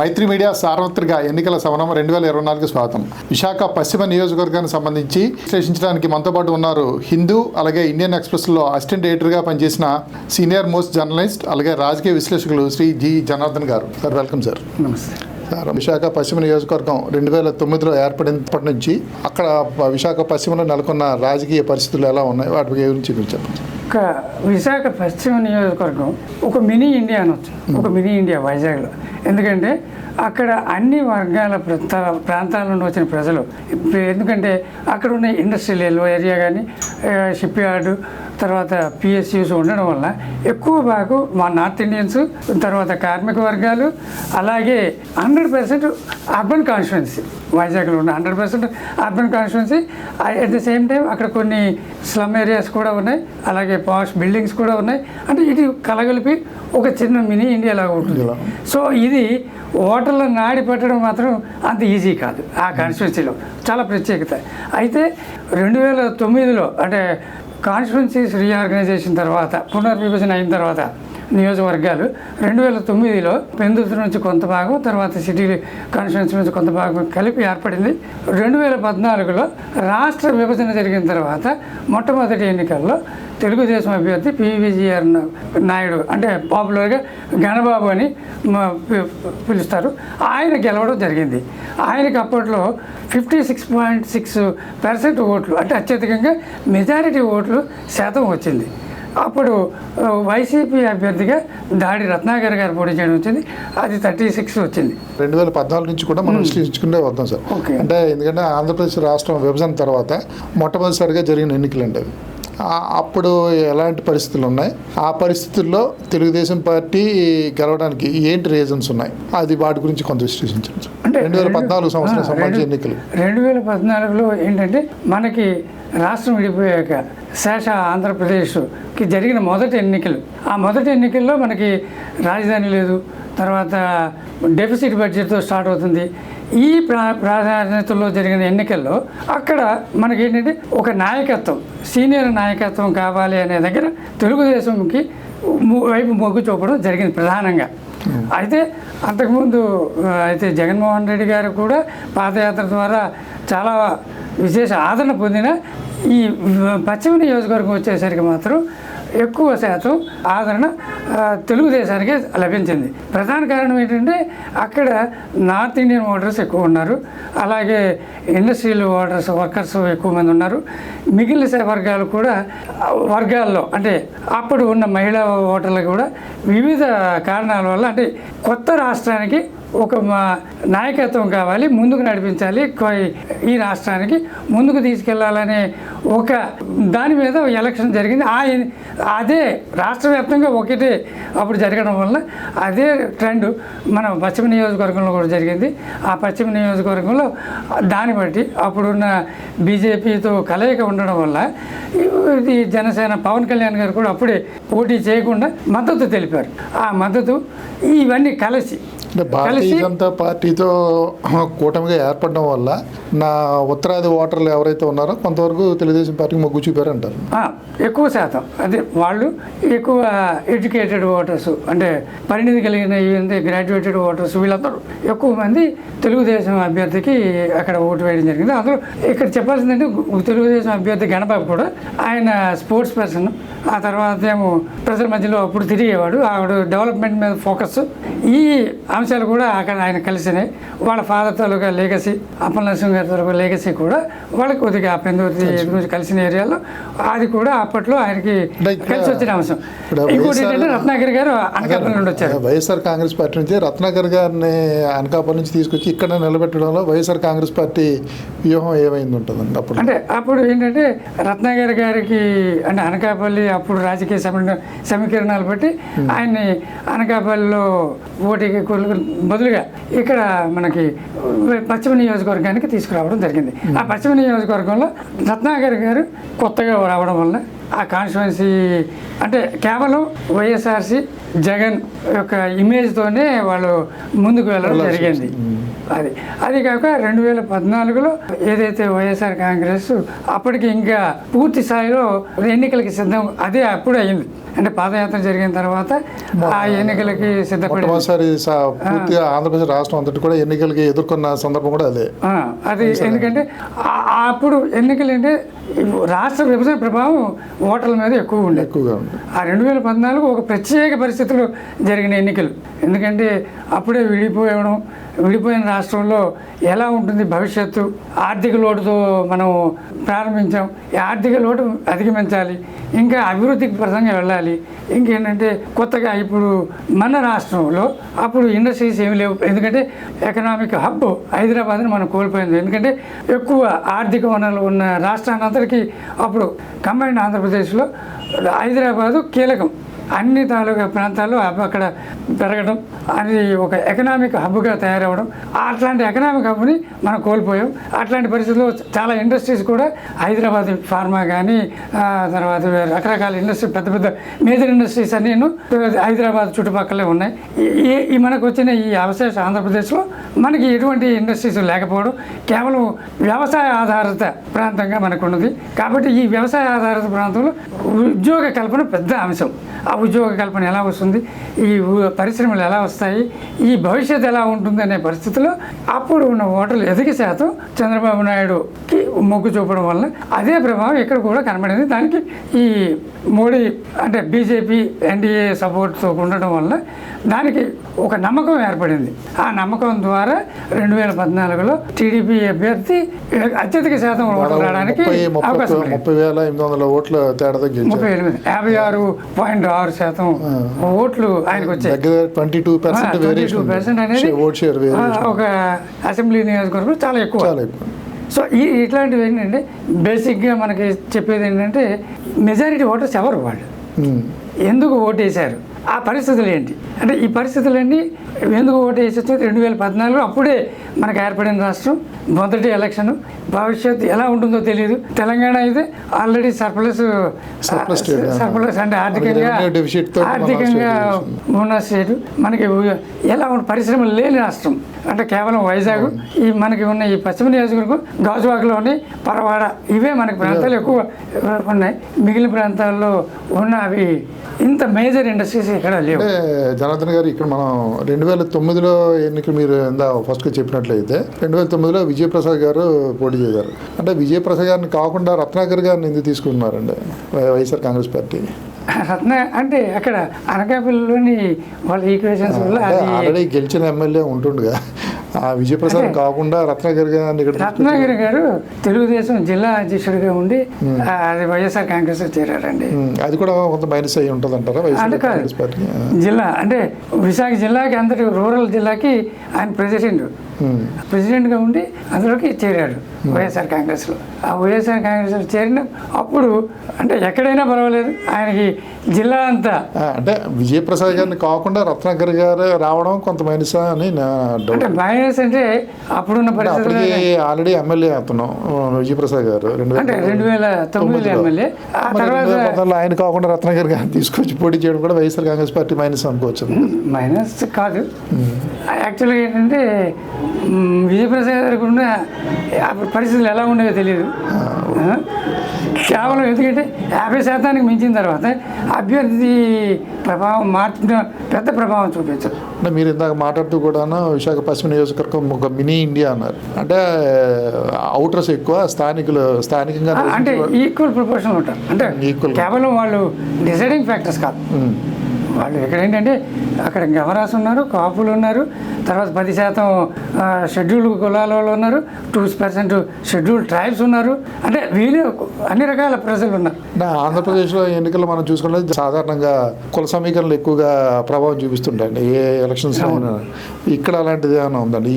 మైత్రి media సార్వత్రిక ఎన్నికల సమరం 2024 స్వాగతం. విశాఖ పశ్చిమ నియోజకవర్గానికి సంబంధించి విశ్లేషించడానికి మనతో పాటు ఉన్నారు హిందూ అలాగే ఇండియన్ ఎక్స్ప్రెస్లో అసిస్టెంట్ ఎడిటర్గా పనిచేసిన సీనియర్ మోస్ట్ జర్నలిస్ట్ అలాగే రాజకీయ విశ్లేషకులు శ్రీ జి జనార్దన్ గారు. Sir welcome sir. నమస్తే సార్. విశాఖ పశ్చిమ నియోజకవర్గం 2009లో ఏర్పడినప్పటి నుంచి అక్కడ విశాఖ పశ్చిమలో నెలకొన్న రాజకీయ పరిస్థితులు ఎలా ఉన్నాయి, వాటి గురించి మీరు చెప్పండి. విశాఖ పశ్చిమ నియోజకవర్గం ఒక మినీ ఇండియా అనొచ్చు, ఒక మినీ ఇండియా వైజాగ్లో. ఎందుకంటే అక్కడ అన్ని వర్గాల ప్రాంతాల నుండి వచ్చిన ప్రజలు, ఎందుకంటే అక్కడ ఉన్న ఇండస్ట్రియల్ ఏరియా కానీ షిప్ యార్డు తర్వాత పిఎస్యూస్ ఉండడం వల్ల ఎక్కువ భాగం మా నార్త్ ఇండియన్స్, తర్వాత కార్మిక వర్గాలు, అలాగే 100% అర్బన్ కాన్స్టిట్యున్సీ. వైజాగ్లో ఉన్న 100% urban constituency. At the same time అక్కడ కొన్ని స్లమ్ ఏరియాస్ కూడా ఉన్నాయి, అలాగే పాష్ బిల్డింగ్స్ కూడా ఉన్నాయి. అంటే ఇది కలగలిపి ఒక చిన్న మినీ ఇండియా లాగా ఉంటుంది. సో ఇది ఓటర్ల నాడి పెట్టడం మాత్రం అంత ఈజీ కాదు. ఆ కాన్స్టిట్యున్సీలో చాలా ప్రత్యేకత. అయితే 2009లో అంటే కాన్స్టిట్యున్సీస్ రీఆర్గనైజేషన్ తర్వాత, పునర్విభజన అయిన తర్వాత నియోజకవర్గాలు 2009లో పెందుర్తి నుంచి కొంత భాగం, తర్వాత సిటీ కాన్స్టిట్యున్సీ నుంచి కొంత భాగం కలిపి ఏర్పడింది. 2014లో రాష్ట్ర విభజన జరిగిన తర్వాత మొట్టమొదటి ఎన్నికల్లో తెలుగుదేశం అభ్యర్థి పివిజిఆర్ నాయుడు, అంటే పాపులర్గా గణబాబు అని పిలుస్తారు, ఆయన గెలవడం జరిగింది. ఆయనకి అప్పట్లో 56.6% ఓట్లు, అంటే అత్యధికంగా మెజారిటీ ఓట్లు శాతం వచ్చింది. అప్పుడు వైసీపీ అభ్యర్థిగా దాడి రత్నాకర్ గారు పోటీ చేయడం వచ్చింది, అది 36 వచ్చింది. 2014 నుంచి కూడా మనం విశ్లేషించుకుంటే వద్దాం సార్. అంటే ఎందుకంటే ఆంధ్రప్రదేశ్ రాష్ట్రం విభజన తర్వాత మొట్టమొదటిసారిగా జరిగిన ఎన్నికలు అండి అవి. అప్పుడు ఎలాంటి పరిస్థితులు ఉన్నాయి, ఆ పరిస్థితుల్లో తెలుగుదేశం పార్టీ గెలవడానికి ఏంటి రీజన్స్ ఉన్నాయి, అది వాటి గురించి కొంత విశ్లేషించండి. అంటే 2014 సంవత్సరం సంబంధించిన ఎన్నికలు. 2014లో ఏంటంటే మనకి రాష్ట్రం విడిపోయాక శేష ఆంధ్రప్రదేశ్కి జరిగిన మొదటి ఎన్నికలు. ఆ మొదటి ఎన్నికల్లో మనకి రాజధాని లేదు, తర్వాత డెఫిసిట్ బడ్జెట్తో స్టార్ట్ అవుతుంది. ఈ ప్రాధాన్యతలో జరిగిన ఎన్నికల్లో అక్కడ మనకి ఏంటంటే ఒక నాయకత్వం, సీనియర్ నాయకత్వం కావాలి అనే దగ్గర తెలుగుదేశంకి వైపు మొగ్గు చూపడం జరిగింది ప్రధానంగా. అయితే అంతకుముందు అయితే జగన్మోహన్ రెడ్డి గారు కూడా పాదయాత్ర ద్వారా చాలా విశేష ఆదరణ పొందిన ఈ పశ్చిమ నియోజకవర్గం వచ్చేసరికి మాత్రం ఎక్కువ శాతం ఆదరణ తెలుగుదేశానికి లభించింది. ప్రధాన కారణం ఏంటంటే అక్కడ నార్త్ ఇండియన్ ఓటర్స్ ఎక్కువ ఉన్నారు, అలాగే ఇండస్ట్రియల్ వర్కర్స్ ఎక్కువ మంది ఉన్నారు. మిగిలిన వర్గాలు కూడా వర్గాల్లో అంటే అప్పుడు ఉన్న మహిళా ఓటర్లు కూడా వివిధ కారణాల వల్ల, అంటే కొత్త రాష్ట్రానికి ఒక నాయకత్వం కావాలి, ముందుకు నడిపించాలి, ఈ రాష్ట్రానికి ముందుకు తీసుకెళ్లాలనే ఒక దాని మీద ఎలక్షన్ జరిగింది. అదే రాష్ట్ర వ్యాప్తంగా ఒకటే అప్పుడు జరగడం వల్ల అదే ట్రెండ్ మన పశ్చిమ నియోజకవర్గంలో కూడా జరిగింది. ఆ పశ్చిమ నియోజకవర్గంలో దాన్ని బట్టి అప్పుడున్న బీజేపీతో కలయిక ఉండడం వల్ల ఇది జనసేన పవన్ కళ్యాణ్ గారు కూడా అప్పుడే పోటీ చేయకుండా మద్దతు తెలిపారు. ఆ మద్దతు ఇవన్నీ కలిసి అంటే భారతీయ జనతా పార్టీతో కూటమిగా ఏర్పడడం వల్ల నా ఉత్తరాది ఓటర్లు ఎవరైతే ఉన్నారో కొంతవరకు తెలుగుదేశం పార్టీకి మొగ్గు చూపారంటారు. ఎక్కువ శాతం అదే వాళ్ళు ఎక్కువ ఎడ్యుకేటెడ్ ఓటర్స్, అంటే పరిణితి కలిగిన గ్రాడ్యుయేటెడ్ ఓటర్స్, వీళ్ళందరూ ఎక్కువ మంది తెలుగుదేశం అభ్యర్థికి అక్కడ ఓటు వేయడం జరిగింది. అందులో ఇక్కడ చెప్పాల్సిందంటే తెలుగుదేశం అభ్యర్థి గణబాబు కూడా ఆయన స్పోర్ట్స్ పర్సన్, ఆ తర్వాత ఏమో ప్రజల మధ్యలో అప్పుడు తిరిగేవాడు, ఆవిడ డెవలప్మెంట్ మీద ఫోకస్, ఈ అంశాలు కూడా అక్కడ ఆయన కలిసినాయి. వాళ్ళ ఫాదర్ తాలూకా లేగసీ, అప్పల నరసింహ గారి తాలూకా లేగసీ కూడా వాళ్ళకి కొద్దిగా పెందుర్తి కలిసిన ఏరియాలో అది కూడా అప్పట్లో ఆయనకి కలిసి వచ్చిన అంశం. ఇంకోటి ఏంటంటే రత్నాకర్ గారు అనకాపల్లి నుండి వచ్చారు. వైఎస్ఆర్ కాంగ్రెస్ పార్టీ నుంచి రత్నాకర్ గారిని అనకాపల్లి నుంచి తీసుకొచ్చి ఇక్కడ నిలబెట్టడంలో వైఎస్ఆర్ కాంగ్రెస్ పార్టీ వ్యూహం ఏమైంది ఉంటుందండి అప్పుడు? అంటే అప్పుడు ఏంటంటే రత్నాకర్ గారికి అంటే అనకాపల్లి అప్పుడు రాజకీయ సమీకరణాలు బట్టి ఆయన్ని అనకాపల్లిలో ఓటీకి బదులుగా ఇక్కడ మనకి పశ్చిమ నియోజకవర్గానికి తీసుకురావడం జరిగింది. ఆ పశ్చిమ నియోజకవర్గంలో రత్నాకర్ గారు కొత్తగా రావడం వల్ల ఆ కాన్స్టిట్యున్సీ అంటే కేవలం వైఎస్ఆర్సీ జగన్ యొక్క ఇమేజ్తోనే వాళ్ళు ముందుకు వెళ్ళడం జరిగింది. అది కాక 2014లో ఏదైతే వైఎస్ఆర్ కాంగ్రెస్ అప్పటికి ఇంకా పూర్తి స్థాయిలో ఎన్నికలకి సిద్ధం అదే అప్పుడు అయింది. అంటే పాదయాత్ర జరిగిన తర్వాత ఆ ఎన్నికలకి సిద్ధపడి పూర్తిగా ఆంధ్రప్రదేశ్ రాష్ట్రం అంతటి కూడా ఎన్నికలకి ఎదుర్కొన్న సందర్భం కూడా అదే. అది ఎందుకంటే అప్పుడు ఎన్నికలు అంటే రాష్ట్ర విభజన ప్రభావం ఓటర్ల మీద ఎక్కువగా ఉంది. ఆ 2014 ఒక ప్రత్యేక పరిస్థితుల్లో జరిగిన ఎన్నికలు. ఎందుకంటే అప్పుడే విడిపోయిన రాష్ట్రంలో ఎలా ఉంటుంది భవిష్యత్తు, ఆర్థిక లోటుతో మనం ప్రారంభించాం. ఈ ఆర్థిక లోటు అధిగమించాలి, ఇంకా అభివృద్ధికి పరంగా వెళ్ళాలి. ఇంకేంటంటే కొత్తగా ఇప్పుడు మన రాష్ట్రంలో అప్పుడు ఇండస్ట్రీస్ ఏమి లేవు. ఎందుకంటే ఎకనామిక్ హబ్ హైదరాబాద్ని మనం కోల్పోయింది. ఎందుకంటే ఎక్కువ ఆర్థిక వనరులు ఉన్న రాష్ట్రాన్ని అందరికీ అప్పుడు కంబైన్డ్ ఆంధ్రప్రదేశ్లో హైదరాబాదు కీలకం. అన్ని తాలూకా ప్రాంతాల్లో అక్కడ పెరగడం, అది ఒక ఎకనామిక్ హబ్గా తయారవ్వడం. అట్లాంటి ఎకనామిక్ హబ్ని మనం కోల్పోయాం. అట్లాంటి పరిస్థితుల్లో చాలా ఇండస్ట్రీస్ కూడా హైదరాబాద్ ఫార్మా కానీ తర్వాత రకరకాల ఇండస్ట్రీ పెద్ద పెద్ద మేజర్ ఇండస్ట్రీస్ అన్నీ హైదరాబాద్ చుట్టుపక్కలే ఉన్నాయి. ఈ మనకు వచ్చిన ఈ అవశేష ఆంధ్రప్రదేశ్లో మనకి ఎటువంటి ఇండస్ట్రీస్ లేకపోవడం, కేవలం వ్యవసాయ ఆధారిత ప్రాంతంగా మనకు ఉన్నది. కాబట్టి ఈ వ్యవసాయ ఆధారిత ప్రాంతంలో ఉద్యోగ కల్పన పెద్ద అంశం. ఆ ఉద్యోగ కల్పన ఎలా వస్తుంది, ఈ పరిశ్రమలు ఎలా వస్తాయి, ఈ భవిష్యత్తు ఎలా ఉంటుంది అనే పరిస్థితిలో అప్పుడు ఉన్న ఓటర్లు అధిక శాతం చంద్రబాబు నాయుడుకి మొగ్గు చూపడం వల్ల అదే ప్రభావం ఇక్కడ కూడా కనబడింది. దానికి ఈ మోడీ అంటే బీజేపీ ఎన్డీఏ సపోర్ట్తో ఉండటం వల్ల దానికి ఒక నమ్మకం ఏర్పడింది. ఆ నమ్మకం ద్వారా 2014లో టీడీపీ అభ్యర్థి అత్యధిక శాతం ఓట్లు రావడానికి అవకాశం 56.6% ఓట్లు ఆయనకు వచ్చాయి. 22% అనేది ఒక అసెంబ్లీ నియోజకవర్గం చాలా ఎక్కువ. సో ఇట్లాంటివి ఏంటంటే బేసిక్గా మనకి చెప్పేది ఏంటంటే మెజారిటీ ఓటర్స్ ఎవరు, వాళ్ళు ఎందుకు ఓటు వేశారు, ఆ పరిస్థితులు ఏంటి అంటే ఈ పరిస్థితులన్నీ ఎందుకు ఓటు వేసి 2014 అప్పుడే మనకు ఏర్పడిన రాష్ట్రం, మొదటి ఎలక్షన్, భవిష్యత్తు ఎలా ఉంటుందో తెలియదు. తెలంగాణ అయితే ఆల్రెడీ సర్ప్లస్ అంటే ఆర్థికంగా ఉన్న స్టేటు. మనకి ఎలా పరిశ్రమలు లేని రాష్ట్రం అంటే కేవలం వైజాగ్, ఈ మనకి ఉన్న ఈ పశ్చిమ నియోజకవర్గం, గాజువాకలోని పరవాడ, ఇవే మనకి ప్రాంతాలు ఎక్కువ ఉన్నాయి. మిగిలిన ప్రాంతాల్లో ఉన్న అవి ఇంత మేజర్ ఇండస్ట్రీస్ ఇక్కడ లేవు. జనార్దన్ గారు, ఇక్కడ మనం 2009లో ఎన్నికలు మీరు ఫస్ట్గా చెప్పినట్లయితే 2009లో విజయప్రసాద్ గారు పోటీ చేశారు. అంటే విజయప్రసాద్ గారిని కాకుండా రత్నాకర్ గారిని ఎందుకు తీసుకున్నారండి వైఎస్ఆర్ కాంగ్రెస్ పార్టీ? రత్న అంటే అక్కడ అనకాపల్లిలోని వాళ్ళ ఈక్వేషన్స్ వల్ల ఆల్రెడీ గెలిచిన ఎమ్మెల్యే ఉంటుండగా ఆ విజయప్రసాద్ కాకుండా రత్నాకర్ గారు తెలుగుదేశం జిల్లా అధ్యక్షుడిగా ఉండి అది వైఎస్ఆర్ కాంగ్రెస్ చేరారండి. అది కూడా కొంత మైనస్ అయ్యి ఉంటుంది అంటారా వైఎస్ఆర్ కాంగ్రెస్ పార్టీ? జిల్లా అంటే విశాఖ జిల్లాకి, అంతటి రూరల్ జిల్లాకి ఆయన ప్రెసిడెంట్గా ఉండి అందులోకి చేరాడు వైఎస్ఆర్ కాంగ్రెస్లో. ఆ వైఎస్ఆర్ కాంగ్రెస్లో చేరిన అప్పుడు అంటే ఎక్కడైనా పర్వాలేదు, ఆయనకి జిల్లా అంతా అంటే విజయప్రసాద్ గారిని కాకుండా రత్నాకర్ గారు రావడం కొంత మైనస్ అని అంటే మైనస్ అంటే అప్పుడున్న పరిస్థితులు. ఆల్రెడీ ఎమ్మెల్యే అతను విజయప్రసాద్ గారు 2009 ఎమ్మెల్యే. ఆ తర్వాత ఆయన కాకుండా రత్నాకర్ గారిని తీసుకొచ్చి పోటీ చేయడం కూడా వైఎస్ఆర్ కాంగ్రెస్ పార్టీ మైనస్ అనుకోవచ్చు. మైనస్ కాదు, యాక్చువల్గా ఏంటంటే విజయప్రసాద్ గారికి ఉన్న అప్పుడు పరిస్థితులు ఎలా ఉండేవో తెలియదు. కేవలం ఎందుకంటే 50% మించిన తర్వాత అభ్యర్థి ప్రభావం మార్చిన పెద్ద ప్రభావం చూపించదు. అంటే మీరు ఇందాక మాట్లాడుతూ కూడా విశాఖ పశ్చిమ నియోజకవర్గం ఒక మినీ ఇండియా అన్నారు. అంటే అవుటర్స్ ఎక్కువ, స్థానికంగా అంటే ఈక్వల్ ప్రపోర్షన్ ఉంటారు. అంటే కేవలం వాళ్ళు డిసైడింగ్ ఫ్యాక్టర్స్ కాదు. వాళ్ళు ఇక్కడ ఏంటంటే అక్కడ గవరాస్ ఉన్నారు, కాపులు ఉన్నారు, తర్వాత 10% షెడ్యూల్డ్ కులాల వాళ్ళు ఉన్నారు, 2% షెడ్యూల్డ్ ట్రైబ్స్ ఉన్నారు. అంటే వీళ్ళు అన్ని రకాల ప్రజలు ఉన్నారు. ఆంధ్రప్రదేశ్లో ఎన్నికలు మనం చూసుకుంటే సాధారణంగా కుల సమీకరణలు ఎక్కువగా ప్రభావం చూపిస్తుంటాయండి ఏ ఎలక్షన్స్. ఇక్కడ అలాంటిది ఏమైనా ఉందండి?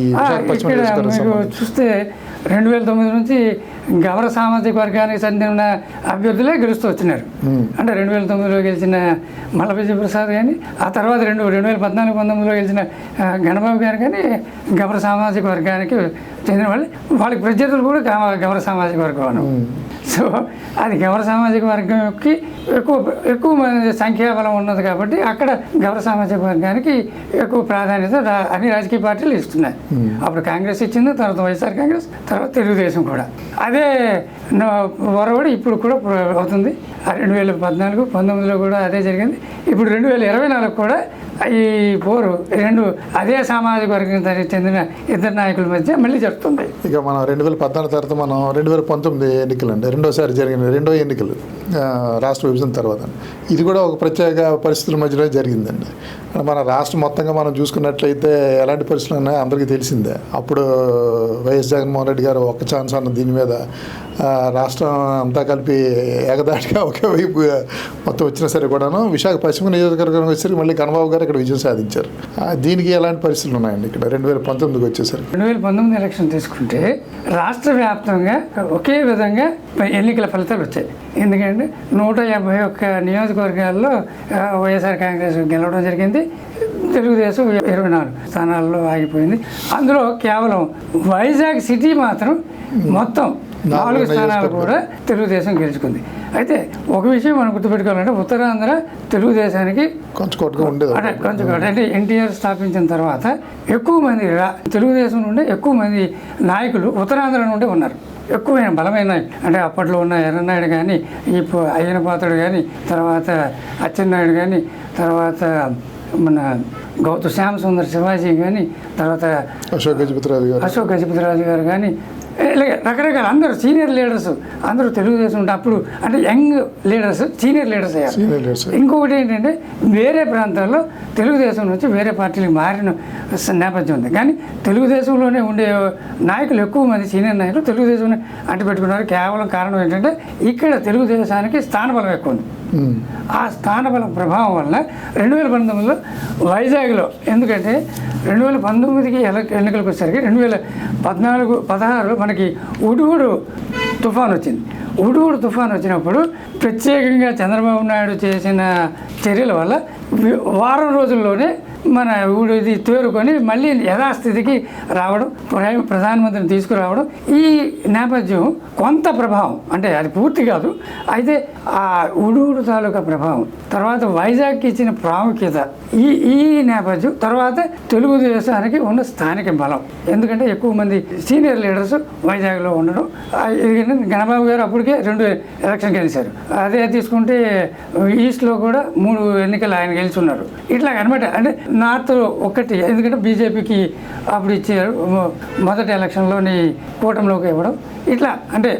మీకు చూస్తే 2009 నుంచి గవర సామాజిక వర్గానికి చెందిన అభ్యర్థులే గెలుస్తూ వచ్చినారు. అంటే 2009లో గెలిచిన మల్ల విజయప్రసాద్ కానీ, ఆ తర్వాత 2014-19లో గెలిచిన గణబాబు గారు కానీ గవర సామాజిక వర్గానికి చెందిన వాళ్ళకి ప్రత్యర్థులు కూడా గవర సామాజిక వర్గం. సో అది గౌర సామాజిక వర్గంకి ఎక్కువ ఎక్కువ మంది సంఖ్యాబలం ఉన్నది కాబట్టి అక్కడ గౌర సామాజిక వర్గానికి ఎక్కువ ప్రాధాన్యత అన్ని రాజకీయ పార్టీలు ఇస్తున్నాయి. అప్పుడు కాంగ్రెస్ ఇచ్చింది, తర్వాత వైఎస్ఆర్ కాంగ్రెస్, తర్వాత తెలుగుదేశం కూడా అదే వరవడి ఇప్పుడు కూడా అవుతుంది. 2014, 19లో కూడా అదే జరిగింది. ఇప్పుడు 2024 కూడా ఈ పోరు రెండు అదే సామాజిక వర్గానికి చెందిన ఇద్దరు నాయకుల మధ్య మళ్ళీ జరుగుతుంది. ఇక మనం 2014 తర్వాత మనం 2019 ఎన్నికలండి, రెండోసారి జరిగిన రెండో ఎన్నికలు రాష్ట్ర విభజన తర్వాత. ఇది కూడా ఒక ప్రత్యేక పరిస్థితుల మధ్యలో జరిగిందండి. మన రాష్ట్రం మొత్తంగా మనం చూసుకున్నట్లయితే ఎలాంటి పరిస్థితులు ఉన్నాయో అందరికీ తెలిసిందే. అప్పుడు వైఎస్ జగన్మోహన్ రెడ్డి గారు ఒక్క ఛాన్స్ అన్న దీని మీద రాష్ట్రం అంతా కలిపి ఏకదాటిగా ఒకే వైపు మొత్తం వచ్చినా సరే కూడాను విశాఖ పశ్చిమ నియోజకవర్గం వచ్చేసరికి మళ్ళీ కన్నబాబు గారు ఇక్కడ విజయం సాధించారు. దీనికి ఎలాంటి పరిస్థితులు ఉన్నాయండి ఇక్కడ 2019కి వచ్చేసరికి? 2019 ఎలక్షన్ తీసుకుంటే రాష్ట్ర వ్యాప్తంగా ఒకే విధంగా ఎన్నికల ఫలితాలు వచ్చాయి. ఎందుకంటే 151 నియోజకవర్గాల్లో వైఎస్ఆర్ కాంగ్రెస్ గెలవడం జరిగింది. తెలుగుదేశం 24 స్థానాల్లో ఆగిపోయింది. అందులో కేవలం వైజాగ్ సిటీ మాత్రం మొత్తం 4 స్థానాలు కూడా తెలుగుదేశం గెలుచుకుంది. అయితే ఒక విషయం మనం గుర్తుపెట్టుకోవాలంటే ఉత్తరాంధ్ర తెలుగుదేశానికి కొంచెం అంటే ఎన్టీఆర్ స్థాపించిన తర్వాత ఎక్కువ మంది తెలుగుదేశం నుండి ఎక్కువ మంది నాయకులు ఉత్తరాంధ్ర నుండి ఉన్నారు. ఎక్కువైన బలమైన అంటే అప్పట్లో ఉన్న ఎర్రనాయుడు కానీ, ఇప్పుడు అయ్యన పాత్రుడు కానీ, తర్వాత అచ్చెన్నాయుడు కానీ, తర్వాత మన గౌతు శ్యామ సుందర్ శివాజీ కానీ, తర్వాత అశోక్ గజపతిరాజు గారు కానీ, ఇలాగే రకరకాల అందరూ సీనియర్ లీడర్స్ అందరూ తెలుగుదేశం ఉంటే అప్పుడు అంటే యంగ్ లీడర్స్ సీనియర్ లీడర్స్ అయ్యారు. ఇంకొకటి ఏంటంటే వేరే ప్రాంతాల్లో తెలుగుదేశం నుంచి వేరే పార్టీలకు మారిన నేపథ్యం ఉంది. కానీ తెలుగుదేశంలోనే ఉండే నాయకులు ఎక్కువ మంది సీనియర్ నాయకులు తెలుగుదేశం అంటిపెట్టుకున్నారు. కేవలం కారణం ఏంటంటే ఇక్కడ తెలుగుదేశానికి స్థానబలం ఎక్కువ ఉంది. ఆ స్థానబలం ప్రభావం వల్ల 2019లో వైజాగ్లో, ఎందుకంటే 2019కి ఎన్నికలకు వచ్చేసరికి 2014-16 మనకి ఉడుగుడు తుఫాన్ వచ్చింది. ఉడుగుడు తుఫాన్ వచ్చినప్పుడు ప్రత్యేకంగా చంద్రబాబు నాయుడు చేసిన చర్యల వల్ల వారం రోజుల్లోనే మన ఇది తేరుకొని మళ్ళీ యథాస్థితికి రావడం, ప్రధానమంత్రిని తీసుకురావడం, ఈ నేపథ్యం కొంత ప్రభావం, అంటే అది పూర్తి కాదు, అయితే ఆ ఉడుగుడు తాలూకా ప్రభావం, తర్వాత వైజాగ్కి ఇచ్చిన ప్రాముఖ్యత, ఈ నేపథ్యం, తర్వాత తెలుగుదేశానికి ఉన్న స్థానిక బలం. ఎందుకంటే ఎక్కువ మంది సీనియర్ లీడర్స్ వైజాగ్లో ఉండడం. గణబాబు గారు అప్పటికే 2 ఎలక్షన్ గెలిచారు. అదే తీసుకుంటే ఈస్ట్లో కూడా 3 ఎన్నికలు ఆయన గెలుచున్నారు. ఇట్లా అనమాట. అంటే నార్త్ ఒకటి, ఎందుకంటే బీజేపీకి అప్పుడు ఇచ్చారు మొదటి ఎలక్షన్లోని కూటమిలోకి ఇవ్వడం. ఇట్లా అంటే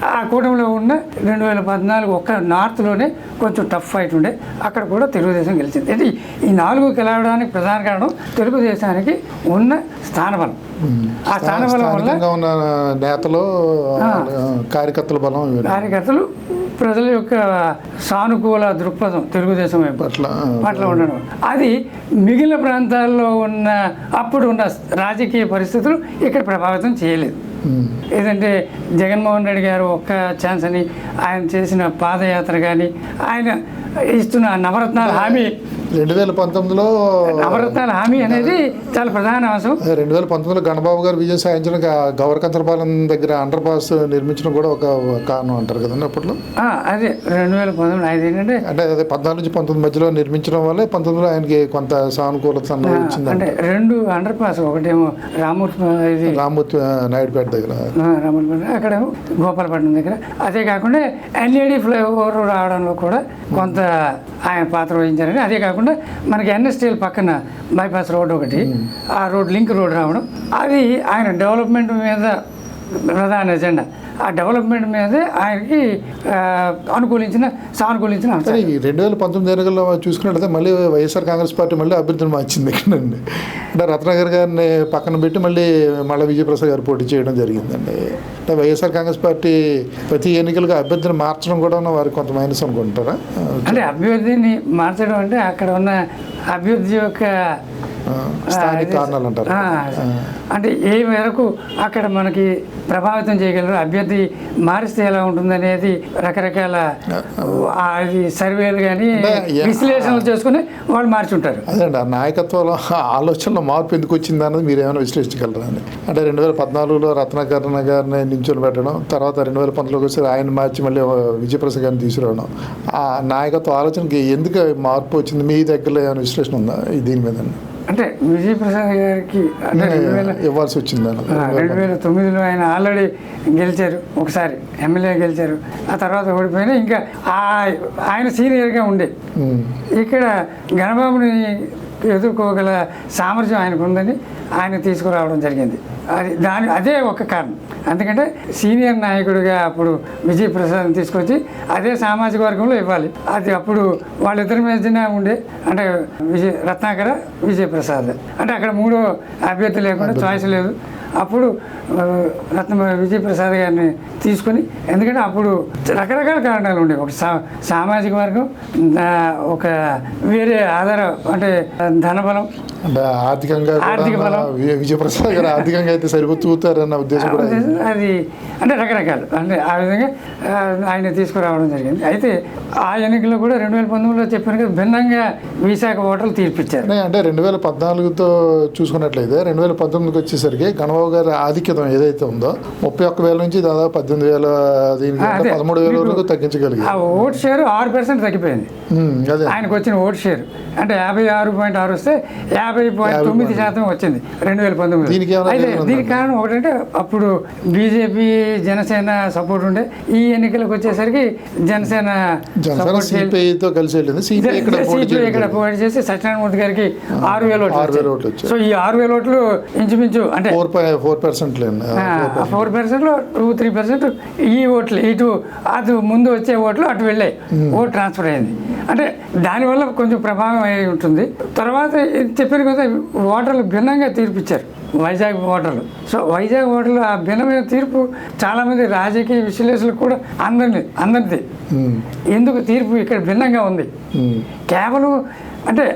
ఆ కూటమిలో ఉన్న 2014 ఒక్క నార్త్లోనే కొంచెం టఫ్ ఫైట్ ఉండే, అక్కడ కూడా తెలుగుదేశం గెలిచింది. అంటే ఈ 4 గెలవడానికి ప్రధాన కారణం తెలుగుదేశానికి ఉన్న స్థానబలం. ఆ స్థానబలం వల్ల నేతలు, కార్యకర్తల బలం, కార్యకర్తలు, ప్రజల యొక్క సానుకూల దృక్పథం తెలుగుదేశం పట్ల ఉండడం, అది మిగిలిన ప్రాంతాల్లో ఉన్న అప్పుడు ఉన్న రాజకీయ పరిస్థితులు ఇక్కడ ప్రభావితం చేయలేదు. ఏదంటే జగన్మోహన్ రెడ్డి గారు ఒక్క ఛాన్స్ అని ఆయన చేసిన పాదయాత్ర కానీ, ఆయన ఇస్తున్న నవరత్నాల హామీ, 2019లో నవరత్నాల హామీ అనేది చాలా ప్రధాన అంశం. 2019లో గణబాబు గారు విజయం సాధించడం గౌరకంతరపాలెం దగ్గర అండర్ పాస్ నిర్మించడం కూడా ఒక కారణం అంటారు కదండి అప్పట్లో. అదే 2019 అది ఏంటంటే అంటే అదే 14 నుంచి 19 మధ్యలో నిర్మించడం వల్లే 19లో ఆయనకి కొంత సానుకూలత వచ్చింది. అంటే 2 అండర్ పాస్, ఒకటేమో రామూర్తి నాయుడుపేట దగ్గర, అక్కడేమో గోపాలపట్నం దగ్గర. అదే కాకుండా ఎన్ఏడి ఫ్లైఓవర్ రావడంలో కూడా కొంత ఆయన పాత్ర వహించారని. అదే కాకుండా మనకి ఎన్ఎస్టీఎల్ పక్కన బైపాస్ రోడ్ ఒకటి, ఆ రోడ్ లింక్ రోడ్ రావడం, అది ఆయన డెవలప్మెంట్ మీద ప్రధాన ఎజెండా. ఆ డెవలప్మెంట్ మీదే ఆయనకి సానుకూలించిన అంశం. 2019 ఎన్నికల్లో చూసుకున్నట్లయితే మళ్ళీ వైఎస్ఆర్ కాంగ్రెస్ పార్టీ మళ్ళీ అభ్యర్థిని మార్చింది ఇక్కడండి. అంటే రత్నాకర్ గారిని పక్కన పెట్టి మళ్ళీ విజయప్రసాద్ గారు పోటీ చేయడం జరిగిందండి. అంటే వైఎస్ఆర్ కాంగ్రెస్ పార్టీ ప్రతి ఎన్నికలుగా అభ్యర్థిని మార్చడం కూడా వారికి కొంత మైనస్ అనుకుంటారా? అంటే అభ్యర్థిని మార్చడం అంటే అక్కడ ఉన్న అభ్యర్థి యొక్క స్థానిక కారణాలు అంటారు. అంటే ఏ మేరకు అక్కడ మనకి ప్రభావితం చేయగలరు, అభ్యర్థి మారిస్తే ఎలా ఉంటుందనేది రకరకాల అది సర్వేలు కానీ విశ్లేషణలు చేసుకుని వాళ్ళు మార్చుంటారు. అదే అండి, ఆ నాయకత్వంలో ఆలోచనలో మార్పు ఎందుకు వచ్చింది అన్నది మీరు ఏమైనా విశ్లేషించగలరండి? అంటే 2014లో రత్నాకరణ గారిని నించొని పెట్టడం, తర్వాత 2019లోకి వచ్చి ఆయన మార్చి మళ్ళీ విజయప్రసాద్ గారిని తీసుకురావడం, ఆ నాయకత్వ ఆలోచనకి ఎందుకు మార్పు వచ్చింది? మీ దగ్గరలో ఏమైనా విశ్లేషణ ఉందా దీని మీద? అంటే విజయప్రసాద్ గారికి అంటే ఇవ్వాల్సి వచ్చింది. 2009లో ఆయన ఆల్రెడీ గెలిచారు, ఒకసారి ఎమ్మెల్యే గెలిచారు, ఆ తర్వాత ఓడిపోయినా ఇంకా ఆయన సీనియర్గా ఉండే ఇక్కడ గణబాబుని ఎదుర్కోగల సామర్థ్యం ఆయనకు ఉందని ఆయన తీసుకురావడం జరిగింది. అదే ఒక కారణం. ఎందుకంటే సీనియర్ నాయకుడిగా అప్పుడు విజయప్రసాద్ని తీసుకొచ్చి అదే సామాజిక వర్గంలో ఇవ్వాలి. అది అప్పుడు వాళ్ళిద్దరి మధ్యన ఉండే అంటే రత్నాకర విజయప్రసాద్ అంటే అక్కడ మూడో అభ్యర్థి లేకుండా చాయిస్ లేదు. అప్పుడు విజయప్రసాద్ గారిని తీసుకుని, ఎందుకంటే అప్పుడు రకరకాల కారణాలు ఉండేవి. ఒక సామాజిక వర్గం, ఒక వేరే ఆధారం అంటే ధనబలం, అంటే ఆర్థిక బలం. విజయప్రసాద్ గారు ఆర్థికంగా అయితే సరిపోతారన్న ఉద్దేశం కూడా అది అంటే రకరకాలు అంటే ఆ విధంగా ఆయన తీసుకురావడం జరిగింది. అయితే ఆ ఎన్నికల్లో కూడా 2019లో చెప్పిన కదా భిన్నంగా విశాఖ ఓటర్లు తీర్పిచ్చారు. అంటే 2014తో చూసుకున్నట్లయితే 2019కి వచ్చేసరికి గణబాబు గారి ఆధిక్యత ఏదైతే ఉందో 31,000 నుంచి దాదాపు 18,000 దీనికి 13,000 వరకు తగ్గించగలిగింది. ఆ ఓట్ షేర్ 6% తగ్గిపోయింది. ఆయనకు వచ్చిన ఓట్ షేర్ అంటే 56.6 వస్తే 50.9% వచ్చింది 2019. అయితే దీనికి కారణం ఒకటంటే అప్పుడు బీజేపీ జనసేన సపోర్ట్ ఉండే. ఈ ఎన్నికలకు వచ్చేసరికి జనసేన సిపిఐతో కలిసి వెళ్ళింది. సిపిఐ ఇక్కడ పోటీ చేసి సత్యనారాయణమూర్తి గారికి 6,000 ఓట్లు. సో ఈ 6,000 ఓట్లు ఇంచుమించు అంటే 4%లో 2-3% ఈ ఓట్లు ఇటు అటు ముందు వచ్చే ఓట్లు అటు వెళ్ళాయి, ఓట్ ట్రాన్స్ఫర్ అయింది. అంటే దానివల్ల కొంచెం ప్రభావం అయి ఉంటుంది. తర్వాత చెప్పిన కదా ఓటర్లు భిన్నంగా తీర్పిచ్చారు వైజాగ్ ఓటర్లు. సో వైజాగ్ ఓటర్లు ఆ భిన్నమైన తీర్పు చాలామంది రాజకీయ విశ్లేషకులు కూడా అందరిది ఎందుకు తీర్పు ఇక్కడ భిన్నంగా ఉంది, కేవలం అంటే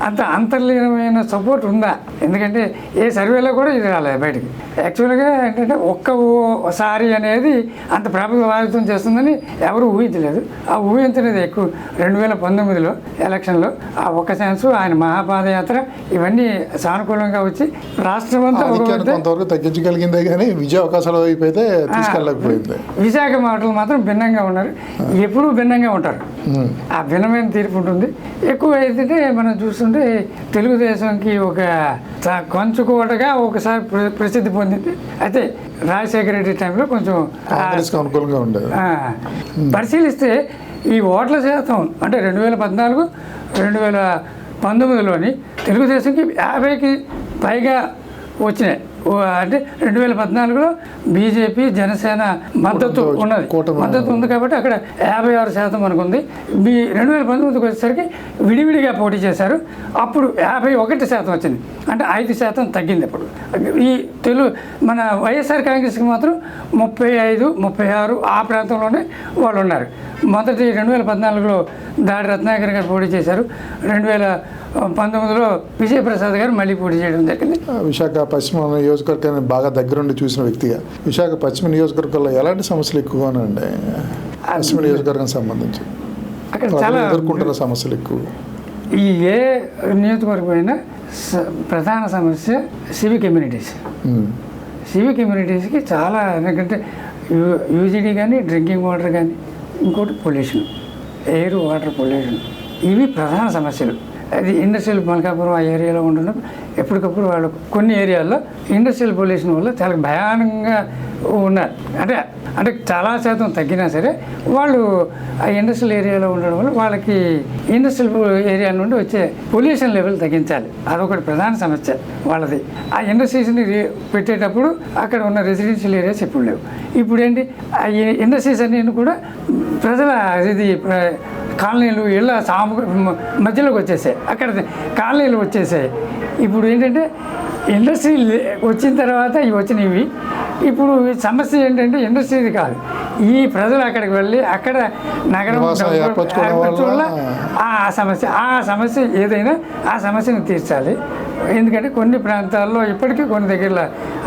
అంత అంతర్లీనమైన సపోర్ట్ ఉందా? ఎందుకంటే ఏ సర్వేలో కూడా ఇది రాలేదు బయటికి. యాక్చువల్గా ఏంటంటే ఒక్కసారి అనేది అంత ప్రభావితం చేస్తుందని ఎవరు ఊహించలేదు. ఆ ఊహించలేదు ఎక్కువ 2019లో ఎలక్షన్లో ఆ ఒక్క ఛాన్స్, ఆయన మహాపాదయాత్ర ఇవన్నీ సానుకూలంగా వచ్చి రాష్ట్రం అంతా కొంతవరకు తగ్గించగలిగిందే కానీ విజయ అవకాశాలు వైపు అయితే తీసుకెళ్ళకపోయింది. విశాఖ మాటలు మాత్రం భిన్నంగా ఉన్నారు, ఎప్పుడూ భిన్నంగా ఉంటారు. ఆ భిన్నమైన తీర్పు ఉంటుంది. ఎక్కువ అయితే మనం చూస్తుంటే తెలుగుదేశంకి ఒక కొంచుకోటగా ఒకసారి ప్రసిద్ధి పొందింది. అయితే రాజశేఖర రెడ్డి టైంలో కొంచెం అనుకూలంగా ఉండేది. పరిశీలిస్తే ఈ ఓట్ల శాతం అంటే 2014, 2019లోని తెలుగుదేశంకి 50కి పైగా వచ్చినాయి. అంటే 2014లో బీజేపీ జనసేన మద్దతు ఉంది కాబట్టి అక్కడ 56% మనకు ఉంది. 2019కి వచ్చేసరికి విడివిడిగా పోటీ చేశారు, అప్పుడు 51% వచ్చింది. అంటే 5% తగ్గింది. అప్పుడు ఈ మన వైఎస్ఆర్ కాంగ్రెస్కి మాత్రం 35, 36 ఆ ప్రాంతంలోనే వాళ్ళు ఉన్నారు. మొదటి 2014లో దాడి రత్నాకర్ గారు పోటీ చేశారు, 2019లో విజయప్రసాద్ గారు మళ్ళీ పోటీ చేయడం జరిగింది. విశాఖ పశ్చిమ నియోజకవర్గాన్ని బాగా దగ్గరుండి చూసిన వ్యక్తిగా విశాఖ పశ్చిమ నియోజకవర్గంలో ఎలాంటి సమస్యలు ఎక్కువగా ఉండే? పశ్చిమ నియోజకవర్గానికి సంబంధించి అక్కడ చాలా ఎదుర్కొంటున్న సమస్యలు ఎక్కువ. ఈ ఏ నియోజకవర్గం అయినా ప్రధాన సమస్య సివిక్ కమ్యూనిటీస్కి చాలా, ఎందుకంటే యూజీడీ కానీ డ్రింకింగ్ వాటర్ కానీ ఇంకోటి పొల్యూషన్, ఎయిర్ వాటర్ పొల్యూషన్, ఇవి ప్రధాన సమస్యలు. అది ఇండస్ట్రియల్ మల్కాపురం ఆ ఏరియాలో ఉండడం ఎప్పటికప్పుడు వాళ్ళు కొన్ని ఏరియాల్లో ఇండస్ట్రియల్ పొల్యూషన్ వల్ల చాలా భయానకంగా ఉన్నారు. అంటే చాలా శాతం తగ్గినా సరే వాళ్ళు ఆ ఇండస్ట్రియల్ ఏరియాలో ఉండడం వల్ల వాళ్ళకి ఇండస్ట్రియల్ ఏరియా నుండి వచ్చే పొల్యూషన్ లెవెల్ తగ్గించాలి, అదొకటి ప్రధాన సమస్య వాళ్ళది. ఆ ఇండస్ట్రీస్ని పెట్టేటప్పుడు అక్కడ ఉన్న రెసిడెన్షియల్ ఏరియాస్ ఎప్పుడు లేవు. ఇప్పుడు ఏంటి, ఆ ఇండస్ట్రీస్ అన్నీ కూడా ప్రజల ఇది కాలనీలు ఇళ్ళ మధ్యలోకి వచ్చేసాయి, అక్కడ కాలనీలు వచ్చేసాయి. ఇప్పుడు ఏంటంటే ఇండస్ట్రీ వచ్చిన తర్వాత ఇవి వచ్చినవి. ఇప్పుడు సమస్య ఏంటంటే ఇండస్ట్రీది కాదు, ఈ ప్రజలు అక్కడికి వెళ్ళి అక్కడ నగరం వల్ల ఆ సమస్య ఏదైనా ఆ సమస్యను తీర్చాలి. ఎందుకంటే కొన్ని ప్రాంతాల్లో ఇప్పటికీ కొన్ని దగ్గరలో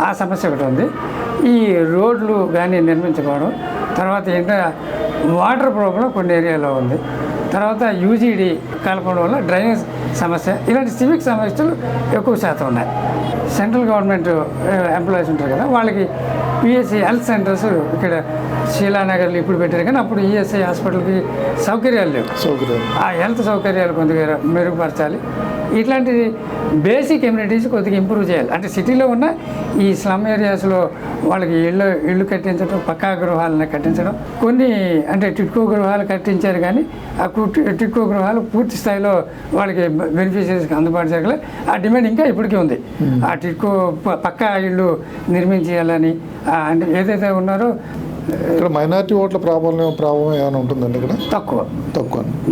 ఆ సమస్య ఒకటి ఉంది. ఈ రోడ్లు కానీ నిర్మించుకోవడం, తర్వాత ఏంటంటే వాటర్ ప్రాబ్లం కొన్ని ఏరియాలో ఉంది, తర్వాత యూజీడీ కలపడం వల్ల డ్రైనేజ్ సమస్య, ఇలాంటి సివిక్ సమస్యలు ఎక్కువ శాతం ఉన్నాయి. సెంట్రల్ గవర్నమెంట్ ఎంప్లాయీస్ ఉంటారు కదా, వాళ్ళకి పిఎస్సి హెల్త్ సెంటర్స్ ఇక్కడ శీలానగర్లో ఇప్పుడు పెట్టారు, కానీ అప్పుడు ఈఎస్ఐ హాస్పిటల్కి సౌకర్యాలు లేవు. ఆ హెల్త్ సౌకర్యాలు కొద్దిగా మెరుగుపరచాలి. ఇట్లాంటి బేసిక్ ఎమ్యూనిటీస్ కొద్దిగా ఇంప్రూవ్ చేయాలి. అంటే సిటీలో ఉన్న ఈ స్లమ్ ఏరియాస్లో వాళ్ళకి ఇళ్ళు కట్టించడం, పక్కా గృహాలను కట్టించడం, కొన్ని అంటే టిట్కో గృహాలు కట్టించారు, కానీ ఆ టిట్కో గృహాలు పూర్తి స్థాయిలో వాళ్ళకి బెనిఫిషరీస్కి అందుబాటు చేయగల ఆ డిమాండ్ ఇంకా ఇప్పటికీ ఉంది. ఆ టిట్కో పక్కా ఇళ్ళు నిర్మించేయాలని అంటే ఏదైతే ఉన్నారో. ఇక్కడ మైనారిటీ ఓట్ల ప్రాబ్లం ఏమైనా ఉంటుందండి? ఇక్కడ తక్కువ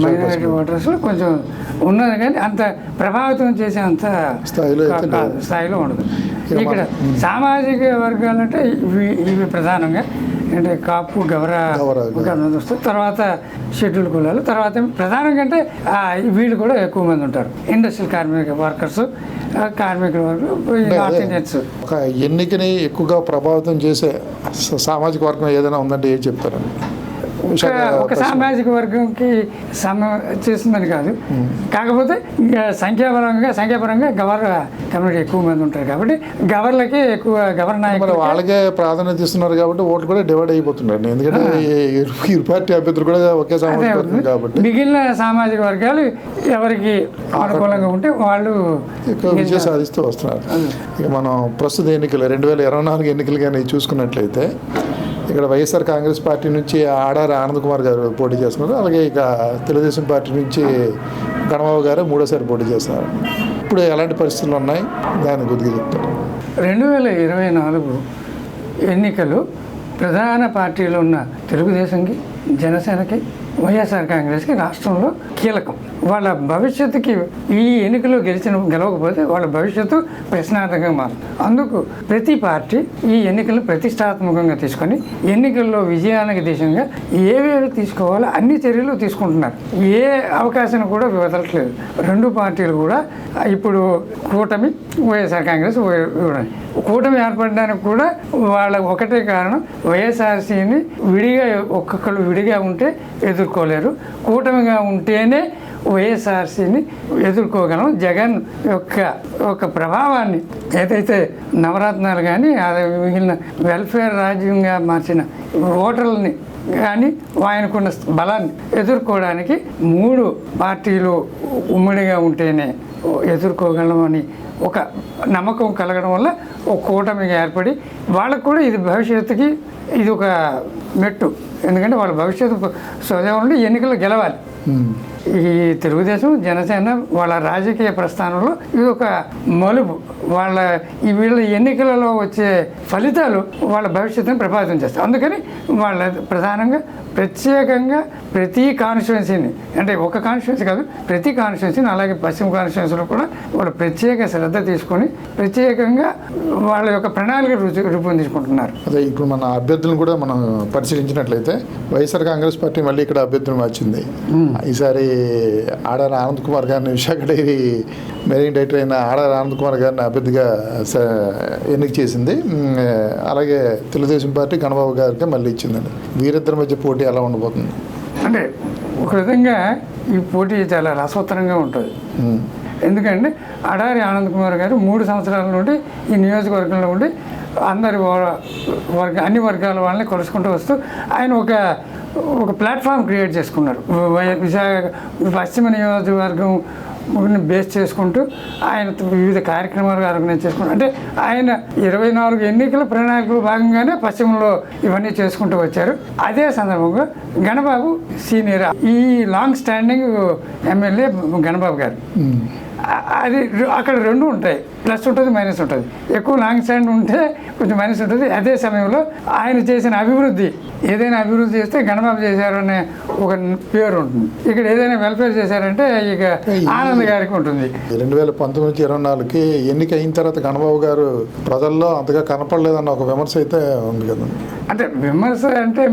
మైనారిటీ ఓటర్స్ కొంచెం ఉన్నది, కానీ అంత ప్రభావితం చేసే అంత స్థాయిలో ఉండదు. ఇక్కడ సామాజిక వర్గాలంటే ఇవి ప్రధానంగా అంటే కాపు, గవర వస్తారు, తర్వాత షెడ్యూల్ కులాలు, తర్వాత ప్రధానంగా అంటే వీళ్ళు కూడా ఎక్కువ మంది ఉంటారు. ఇండస్ట్రియల్ కార్మిక వర్కర్స్, కార్మికుల వర్గం, నార్త్ ఇండియన్స్. ఒక ఎన్నికని ఎక్కువగా ప్రభావితం చేసే సామాజిక వర్గం ఏదైనా ఉందంటే ఏం చెప్తారండి? ఒక సామాజిక వర్గంకి చేస్తుందని కాదు, కాకపోతే సంఖ్యాపరంగా గవర్ కమ్యూనిటీ ఎక్కువ మంది ఉంటారు కాబట్టి గవర్లకి ఎక్కువ గవర్ నాయకులు వాళ్ళకే ప్రాధాన్యత ఇస్తున్నారు కాబట్టి ఓట్లు కూడా డివైడ్ అయిపోతున్నారు. ఎందుకంటే ఇరు పార్టీ అభ్యర్థులు కూడా ఒకే సామాజిక వర్గం కాబట్టి మిగిలిన సామాజిక వర్గాలు ఎవరికి అనుకూలంగా ఉంటే వాళ్ళు విజయం సాధిస్తూ వస్తున్నారు. ఇక మనం ప్రస్తుత ఎన్నికలు 2024 ఎన్నికలు కానీ చూసుకున్నట్లయితే ఇక్కడ వైఎస్ఆర్ కాంగ్రెస్ పార్టీ నుంచి ఆడారి ఆనంద్ కుమార్ గారు పోటీ చేస్తున్నారు. అలాగే ఇక తెలుగుదేశం పార్టీ నుంచి గణబాబు గారు మూడోసారి పోటీ చేస్తున్నారు. ఇప్పుడు ఎలాంటి పరిస్థితులు ఉన్నాయి దాని గురించి చెప్తారు. 2024 ఎన్నికలు ప్రధాన పార్టీలు ఉన్న తెలుగుదేశంకి, జనసేనకి, వైఎస్ఆర్ కాంగ్రెస్కి రాష్ట్రంలో కీలకం. వాళ్ళ భవిష్యత్తుకి ఈ ఎన్నికల్లో గెలవకపోతే వాళ్ళ భవిష్యత్తు ప్రశ్నార్థకంగా మారుతుంది. అందుకు ప్రతి పార్టీ ఈ ఎన్నికలను ప్రతిష్టాత్మకంగా తీసుకొని ఎన్నికల్లో విజయానికి దిశగా ఏవేవి తీసుకోవాలో అన్ని చర్యలు తీసుకుంటున్నారు. ఏ అవకాశం కూడా వదలట్లేదు. రెండు పార్టీలు కూడా ఇప్పుడు కూటమి, వైఎస్ఆర్ కాంగ్రెస్ కూటమి ఏర్పడడానికి కూడా వాళ్ళ ఒకటే కారణం, వైఎస్ఆర్సీని విడిగా ఒక్కొక్కరు విడిగా ఉంటే ఎదుర్కోలేరు, కూటమిగా ఉంటేనే వైఎస్ఆర్సీని ఎదుర్కోగలం. జగన్ యొక్క ప్రభావాన్ని ఏదైతే నవరత్నాలు కానీ అది మిగిలిన వెల్ఫేర్ రాజ్యంగా మార్చిన ఓటర్లని కానీ ఆయనకున్న బలాన్ని ఎదుర్కోవడానికి మూడు పార్టీలు ఉమ్మడిగా ఉంటేనే ఎదుర్కోగలమని ఒక నమ్మకం కలగడం వల్ల ఒక కూటమిగా ఏర్పడి వాళ్ళకు కూడా ఇది భవిష్యత్తుకి ఇది ఒక మెట్టు. ఎందుకంటే వాళ్ళ భవిష్యత్తు స్వజంలో ఎన్నికల్లో గెలవాలి. ఈ తెలుగుదేశం, జనసేన వాళ్ళ రాజకీయ ప్రస్థానంలో ఇది ఒక మలుపు. వీళ్ళ ఎన్నికలలో వచ్చే ఫలితాలు వాళ్ళ భవిష్యత్తుని ప్రభావితం చేస్తాయి. అందుకని వాళ్ళ ప్రధానంగా ప్రత్యేకంగా ప్రతి కాన్స్టిట్యున్సీని, అంటే ఒక కాన్స్టిట్యున్సీ కాదు, ప్రతి కాన్స్టిట్యున్సీని, అలాగే పశ్చిమ కాన్స్టిట్యున్సీలో కూడా వాళ్ళు ప్రత్యేక శ్రద్ధ తీసుకొని ప్రత్యేకంగా వాళ్ళ యొక్క ప్రణాళిక రూపొందించుకుంటున్నారు. అదే ఇప్పుడు మన అభ్యర్థులను కూడా మనం పరిశీలించినట్లయితే వైఎస్ఆర్ కాంగ్రెస్ పార్టీ మళ్ళీ ఇక్కడ అభ్యర్థులు మార్చింది. ఈసారి ఆడారి ఆనంద్ కుమార్ గారిని, విశాఖ డైరీ మెయిన్ డైరెక్టర్ అయిన ఆడారి ఆనంద్ కుమార్ గారిని అభ్యర్థిగా ఎన్నిక చేసింది. అలాగే తెలుగుదేశం పార్టీ గణబాబు గారికి మళ్ళీ ఇచ్చిందండి. వీరిద్దరి మధ్య పోటీ ఎలా ఉండబోతుంది? అంటే ఒక విధంగా ఈ పోటీ చాలా రసవత్తరంగా ఉంటుంది. ఎందుకంటే ఆడారి ఆనంద్ కుమార్ గారు 3 సంవత్సరాల నుండి ఈ నియోజకవర్గంలో ఉండి అన్ని వర్గాల వాళ్ళని కొలుసుకుంటూ వస్తూ ఆయన ఒక ప్లాట్ఫామ్ క్రియేట్ చేసుకున్నారు. పశ్చిమ నియోజకవర్గం బేస్ చేసుకుంటూ ఆయన వివిధ కార్యక్రమాలు ఆర్గనైజ్ చేసుకుంటూ, అంటే ఆయన 24 ఎన్నికల ప్రణాళికలో భాగంగానే పశ్చిమలో ఇవన్నీ చేసుకుంటూ వచ్చారు. అదే సందర్భంగా గణబాబు సీనియర్, ఈ లాంగ్ స్టాండింగ్ ఎమ్మెల్యే గణబాబు గారు. అది అక్కడ రెండు ఉంటాయి, ప్లస్ ఉంటుంది, మైనస్ ఉంటుంది. ఎక్కువ లాంగ్ స్టాండ్ ఉంటే కొంచెం మైనస్ ఉంటుంది. అదే సమయంలో ఆయన చేసిన అభివృద్ధి, ఏదైనా అభివృద్ధి చేస్తే గణబాబు చేశారు అనే ఒక పేరు ఉంటుంది. ఇక్కడ ఏదైనా వెల్ఫేర్ చేశారంటే ఇక ఆనంద్ గారికి ఉంటుంది. 2019-24కి ఎన్నిక అయిన తర్వాత గణబాబు గారు ప్రజల్లో అంతగా కనపడలేదన్న ఒక విమర్శ అయితే ఉంది కదా. అంటే విమర్శ అంటే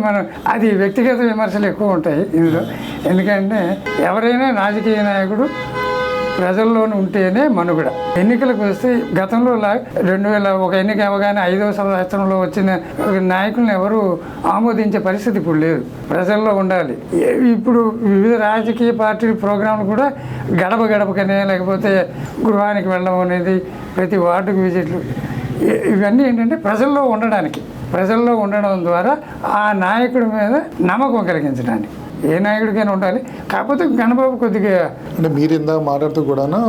అది వ్యక్తిగత విమర్శలు ఎక్కువ ఉంటాయి ఇందులో. ఎందుకంటే ఎవరైనా రాజకీయ నాయకుడు ప్రజల్లోనే ఉంటేనే మనుగడ. ఎన్నికలకు వస్తే గతంలో 2000 ఒక ఎన్నిక అవగానే 5వ సంవత్సరంలో వచ్చిన నాయకులను ఎవరు ఆమోదించే పరిస్థితి ఇప్పుడు లేదు. ప్రజల్లో ఉండాలి. ఇప్పుడు వివిధ రాజకీయ పార్టీల ప్రోగ్రాంలు కూడా గడప గడపకనే, లేకపోతే గృహానికి వెళ్ళడం అనేది, ప్రతి వార్డుకు విజిట్లు, ఇవన్నీ ఏంటంటే ప్రజల్లో ఉండడం ద్వారా ఆ నాయకుడి మీద నమ్మకం కలిగించడానికి. ఏ నాయకుడికైనా ఉండాలి. కాకపోతే గణబాబు కొద్దిగా అంటే మీరు ఇందాక మాట్లాడుతూ కూడాను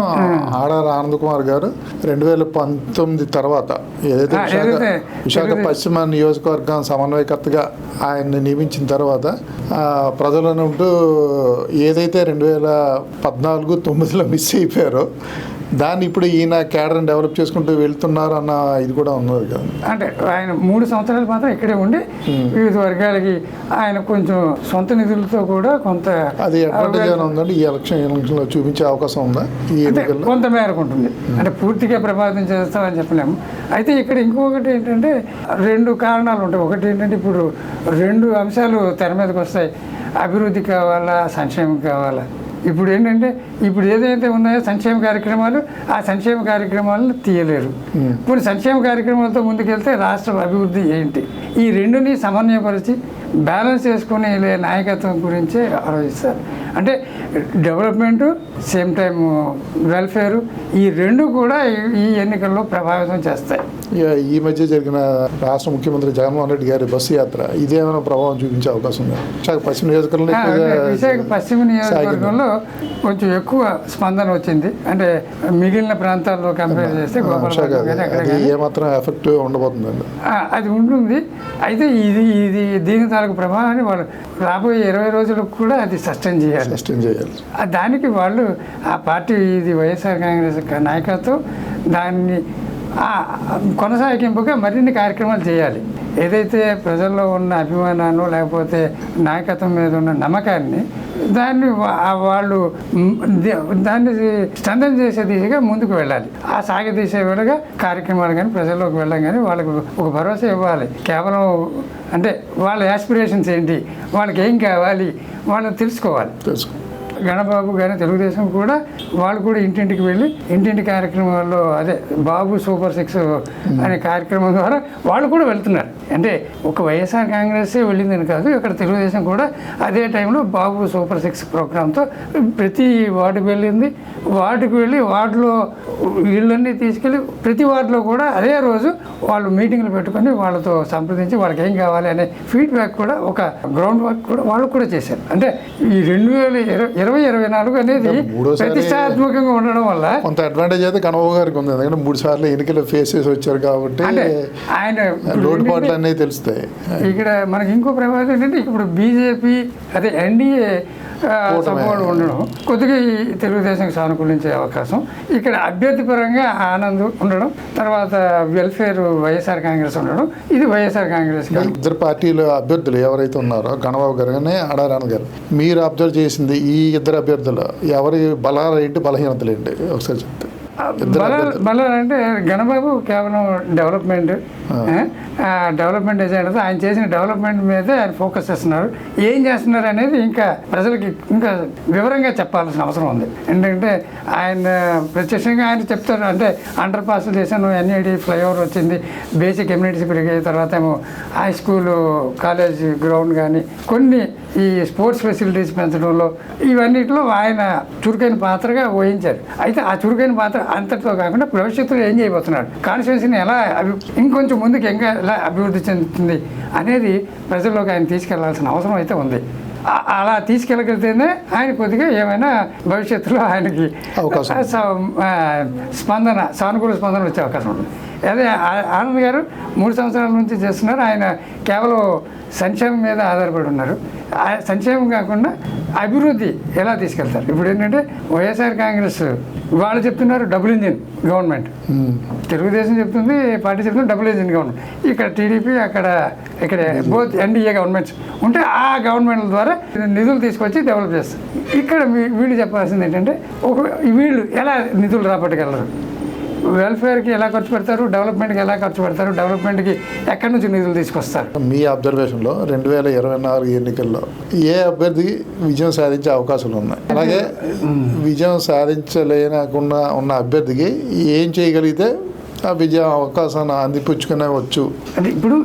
ఆడారి ఆనంద్ కుమార్ గారు 2019 తర్వాత ఏదైతే విశాఖ పశ్చిమ నియోజకవర్గం సమన్వయకర్తగా ఆయన్ని నియమించిన తర్వాత ప్రజలను ఉంటూ ఏదైతే 2014-19లో మిస్ అయిపోయారో దాన్ని ఇప్పుడు ఈయన క్యాడర్ని డెవలప్ చేసుకుంటూ వెళ్తున్నారు అన్న ఇది కూడా ఉన్నది కదా. అంటే ఆయన 3 సంవత్సరాలు మాత్రం ఇక్కడే ఉండి వివిధ వర్గాలకి ఆయన కొంచెం సొంత నిధులతో కూడా కొంత అది అడ్వాంటేజ్ ఏమైనా ఉందండి ఈ ఎలక్షన్లో చూపించే అవకాశం ఉందా? ఈ ఎన్నికల్లో కొంత మేరకు ఉంటుంది. అంటే పూర్తిగా ప్రభావితం చేస్తామని చెప్పలేము. అయితే ఇక్కడ ఇంకొకటి ఏంటంటే 2 కారణాలు ఉంటాయి. ఒకటి ఏంటంటే ఇప్పుడు 2 అంశాలు తెర మీదకి వస్తాయి. అభివృద్ధి కావాలా, సంక్షేమం కావాలా. ఇప్పుడు ఏంటంటే ఇప్పుడు ఏదైతే ఉన్నాయో సంక్షేమ కార్యక్రమాలు, ఆ సంక్షేమ కార్యక్రమాలను తీయలేరు. ఇప్పుడు సంక్షేమ కార్యక్రమాలతో ముందుకెళ్తే రాష్ట్ర అభివృద్ధి ఏంటి, ఈ రెండుని సమన్వయపరిచి బ్యాలెన్స్ చేసుకుని నాయకత్వం గురించే ఆలోచిస్తారు. అంటే డెవలప్మెంటు, సేమ్ టైం వెల్ఫేరు, ఈ 2 కూడా ఈ ఎన్నికల్లో ప్రభావితం చేస్తాయి. ఈ మధ్య జరిగిన రాష్ట్ర ముఖ్యమంత్రి జగన్మోహన్ రెడ్డి గారి బస్సు యాత్ర ఇదేమైనా ప్రభావం చూపించే అవకాశం ఉంది? విశాఖ పశ్చిమ నియోజకవర్గంలో కొంచెం ఎక్కువ స్పందన వచ్చింది. అంటే మిగిలిన ప్రాంతాల్లో కంపేర్ చేస్తే ఏమాత్రం ఎఫెక్ట్ ఉండబోతుందండి? అది ఉంటుంది. అయితే దీని తాలూకు ప్రభావాన్ని వాళ్ళు రాబోయే 20 రోజులకు కూడా అది సస్టైన్ చేయాలి. దానికి వాళ్ళు ఆ పార్టీ, ఇది వైఎస్ఆర్ కాంగ్రెస్ నాయకత్వం దాన్ని కొనసాగింపుగా మరిన్ని కార్యక్రమాలు చేయాలి. ఏదైతే ప్రజల్లో ఉన్న అభిమానాన్ని, లేకపోతే నాయకత్వం మీద ఉన్న నమ్మకాన్ని, వాళ్ళు దాన్ని స్ట్రెంథెన్ చేసే దిశగా ముందుకు వెళ్ళాలి. ఆ సాగదీసే విధంగా కార్యక్రమాలు కానీ ప్రజల్లోకి వెళ్ళడం కానీ వాళ్ళకు ఒక భరోసా ఇవ్వాలి. కేవలం అంటే వాళ్ళ యాస్పిరేషన్స్ ఏంటి, వాళ్ళకి ఏం కావాలి, వాళ్ళని తెలుసుకోవాలి. గణబాబు కానీ తెలుగుదేశం కూడా వాళ్ళు కూడా ఇంటింటికి వెళ్ళి ఇంటింటి కార్యక్రమాల్లో అదే బాబు సూపర్ 6 అనే కార్యక్రమం ద్వారా వాళ్ళు కూడా వెళ్తున్నారు. అంటే ఒక వైఎస్ఆర్ కాంగ్రెసే వెళ్ళిందని కాదు, ఇక్కడ తెలుగుదేశం కూడా అదే టైంలో బాబు సూపర్ 6 ప్రోగ్రాంతో ప్రతి వార్డుకి వెళ్ళింది. వార్డుకి వెళ్ళి వార్డులో ఇళ్ళన్నీ తీసుకెళ్ళి ప్రతి వార్డులో కూడా అదే రోజు వాళ్ళు మీటింగ్లు పెట్టుకొని వాళ్ళతో సంప్రదించి వాళ్ళకి ఏం కావాలి అనే ఫీడ్బ్యాక్ కూడా, ఒక గ్రౌండ్ వర్క్ కూడా వాళ్ళు కూడా చేశారు. అంటే ఈ 2024 అనేది ప్రతిష్టాత్మకంగా ఉండడం వల్ల కొంత అడ్వాంటేజ్ అయితే కనబాబు గారికి ఉంది. ఎందుకంటే 3 సార్లు ఎన్నికలు ఫేస్ చేసి వచ్చారు కాబట్టి ఆయన లోటుపాట్లు అనేవి తెలుస్తాయి. ఇక్కడ మనకి ఇంకో ప్రభావం ఏంటంటే ఇప్పుడు బీజేపీ అదే ఎన్డీఏ సపోర్ట్ ఉండడం కొద్దిగా ఈ తెలుగుదేశంకి సానుకూలించే అవకాశం. ఇక్కడ అభ్యర్థి పరంగా ఆనంద్ ఉండడం, తర్వాత వెల్ఫేర్ వైఎస్ఆర్ కాంగ్రెస్ ఉండడం, ఇది వైఎస్ఆర్ కాంగ్రెస్. 2 పార్టీల అభ్యర్థులు ఎవరైతే ఉన్నారో గణబాబు గారు కానీ ఆడారి ఆనంద్ గారు, మీరు అబ్జర్వ్ చేసింది ఈ 2 అభ్యర్థులు ఎవరి బలాలు ఏంటి, బలహీనతలు ఏంటి ఒకసారి చెప్తే? బలాలు అంటే గణబాబు కేవలం డెవలప్మెంట్ ఏజెండా, ఆయన చేసిన డెవలప్మెంట్ మీదే ఆయన ఫోకస్ చేస్తున్నారు. ఏం చేస్తున్నారు అనేది ఇంకా ప్రజలకి ఇంకా వివరంగా చెప్పాల్సిన అవసరం ఉంది. ఎందుకంటే ఆయన ప్రత్యక్షంగా ఆయన చెప్తారు. అంటే అండర్ పాస్లు చేశాను, ఎన్ఐడి ఫ్లైఓవర్ వచ్చింది, బేసిక్ కమ్యూనిటీస్ పెరిగాయి, తర్వాత ఏమో హై స్కూలు కాలేజ్ గ్రౌండ్ కానీ కొన్ని ఈ స్పోర్ట్స్ ఫెసిలిటీస్ పెంచడంలో ఇవన్నిటిలో ఆయన చురుకైన పాత్రగా వహించారు. అయితే ఆ చురుకైన పాత్ర అంతటితో కాకుండా భవిష్యత్తులో ఏం చేయబోతున్నాడు, కాన్స్టిట్యున్సీని ఎలా ఇంకొంచెం ముందుకు ఎలా అభివృద్ధి చెందుతుంది అనేది ప్రజల్లోకి ఆయన తీసుకెళ్లాల్సిన అవసరం అయితే ఉంది. అలా తీసుకెళ్ళగలిగితేనే ఆయన కొద్దిగా ఏమైనా భవిష్యత్తులో ఆయనకి సానుకూల స్పందన వచ్చే అవకాశం ఉంటుంది. అదే ఆనంద్ గారు 3 సంవత్సరాల నుంచి చేస్తున్నారు. ఆయన కేవలం సంక్షేమం మీద ఆధారపడి ఉన్నారు. సంక్షేమం కాకుండా అభివృద్ధి ఎలా తీసుకెళ్తారు? ఇప్పుడు ఏంటంటే వైఎస్ఆర్ కాంగ్రెస్ వాళ్ళు చెప్తున్నారు డబుల్ ఇంజిన్ గవర్నమెంట్, తెలుగుదేశం చెప్తుంది, పార్టీ చెప్తుంది డబుల్ ఇంజిన్ గవర్నమెంట్. ఇక్కడ టీడీపీ, ఇక్కడ బోత్ ఎన్డీఏ గవర్నమెంట్స్ ఉంటే ఆ గవర్నమెంట్ల ద్వారా నిధులు తీసుకొచ్చి డెవలప్ చేస్తారు. ఇక్కడ వీళ్ళు చెప్పాల్సింది ఏంటంటే వీళ్ళు ఎలా నిధులు రాబట్టగలరు, వెల్ఫేర్కి ఎలా ఖర్చు పెడతారు, డెవలప్మెంట్కి ఎలా ఖర్చు పెడతారు, డెవలప్మెంట్కి ఎక్కడి నుంచి నిధులు తీసుకొస్తారు. మీ అబ్జర్వేషన్లో 2024 ఎన్నికల్లో ఏ అభ్యర్థి విజయం సాధించే అవకాశాలు ఉన్నాయి, అలాగే విజయం సాధించలేనకుండా ఉన్న అభ్యర్థికి ఏం చేయగలిగితే ఆ విజయ అవకాశాన్ని అందిపుచ్చుకునేవచ్చు? అంటే ఇప్పుడు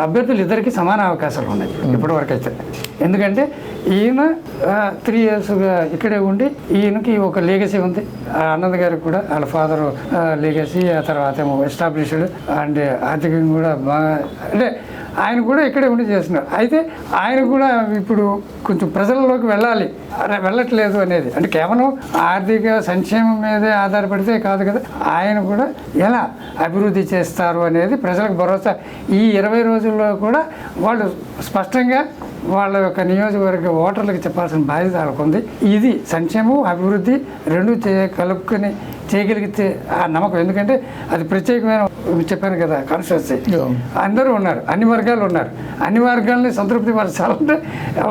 అభ్యర్థులు ఇద్దరికి సమాన అవకాశాలు ఉన్నాయి ఇప్పటివరకు అయితే. ఎందుకంటే ఈయన 3 yearsగా ఇక్కడే ఉండి ఈయనకి ఒక లీగసీ ఉంది. ఆనంద్ గారికి కూడా వాళ్ళ ఫాదర్ లీగసీ, ఆ తర్వాత ఏమో ఎస్టాబ్లిష్డ్ అండ్ ఆర్థికంగా కూడా బాగా, అంటే ఆయన కూడా ఇక్కడే ఉండి చేస్తున్నారు. అయితే ఆయన కూడా ఇప్పుడు కొంచెం ప్రజలలోకి వెళ్ళట్లేదు అనేది, అంటే కేవలం ఆర్థిక సంక్షేమం మీదే ఆధారపడితే కాదు కదా, ఆయన కూడా ఎలా అభివృద్ధి చేస్తారు అనేది ప్రజలకు భరోసా ఈ 20 రోజుల్లో కూడా వాళ్ళు స్పష్టంగా వాళ్ళ యొక్క నియోజకవర్గ ఓటర్లకు చెప్పాల్సిన బాధ్యత వాళ్ళకు ఉంది. ఇది సంక్షేమం అభివృద్ధి రెండు కలుపుకొని చేయగలిగితే ఆ నమ్మకం, ఎందుకంటే అది ప్రత్యేకమైన చెప్పాను కదా కాన్స్టిట్యూన్సీ, అందరూ ఉన్నారు, అన్ని వర్గాలు ఉన్నారు, అన్ని వర్గాలని సంతృప్తి పరచాలంటే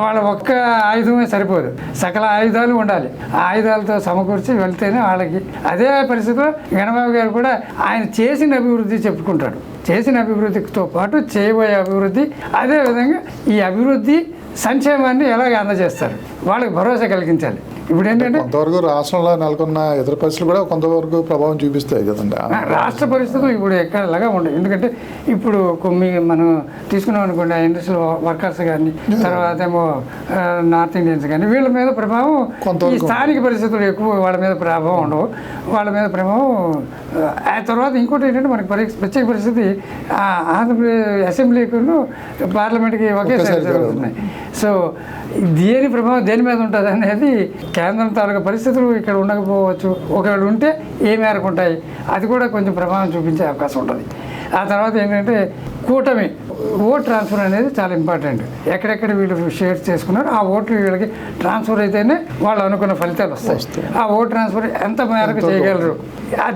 వాళ్ళ ఒక్క ఆయుధమే సరిపోదు, సకల ఆయుధాలు ఉండాలి. ఆ ఆయుధాలతో సమకూర్చి వెళ్తేనే వాళ్ళకి. అదే పరిస్థితిలో గణబాబు గారు కూడా ఆయన చేసిన అభివృద్ధి చెప్పుకుంటాడు, చేసిన అభివృద్ధితో పాటు చేయబోయే అభివృద్ధి, అదేవిధంగా ఈ అభివృద్ధి సంక్షేమాన్ని ఎలాగ అందజేస్తారు, వాళ్ళకి భరోసా కలిగించాలి. ఇప్పుడు ఏంటంటే కొంతవరకు రాష్ట్రంలో నెలకొన్న ఇతర పరిస్థితులు కూడా కొంతవరకు ప్రభావం చూపిస్తాయి కదండి. రాష్ట్ర పరిస్థితులు ఇప్పుడు ఎక్కడలాగా ఉండవు. ఎందుకంటే ఇప్పుడు మనం తీసుకున్నాం అనుకోండి, ఇండస్ట్రియల్ వర్కర్స్ కానీ, తర్వాత ఏమో నార్త్ ఇండియన్స్ కానీ, వీళ్ళ మీద ప్రభావం ఈ స్థానిక పరిస్థితులు ఎక్కువ వాళ్ళ మీద ప్రభావం ఉండవు, వాళ్ళ మీద ప్రభావం. ఆ తర్వాత ఇంకోటి ఏంటంటే మనకి ప్రత్యేక పరిస్థితి ఆంధ్రప్రదేశ్ అసెంబ్లీకి పార్లమెంట్కి ఒకేసారి జరుగుతున్నాయి. సో దేని ప్రభావం దేని మీద ఉంటుంది అనేది కేంద్రం తాలూకా పరిస్థితులు ఇక్కడ ఉండకపోవచ్చు, ఒకవేళ ఉంటే ఏ మేరకు ఉంటాయి అది కూడా కొంచెం ప్రభావం చూపించే అవకాశం ఉంటుంది. ఆ తర్వాత ఏంటంటే కూటమి ఓట్ ట్రాన్స్ఫర్ అనేది చాలా ఇంపార్టెంట్. ఎక్కడెక్కడ వీళ్ళు షేర్స్ చేసుకున్నారు ఆ ఓట్లు వీళ్ళకి ట్రాన్స్ఫర్ అయితేనే వాళ్ళు అనుకున్న ఫలితాలు వస్తాయి. ఆ ఓట్ ట్రాన్స్ఫర్ ఎంత మేరకు చేయగలరు,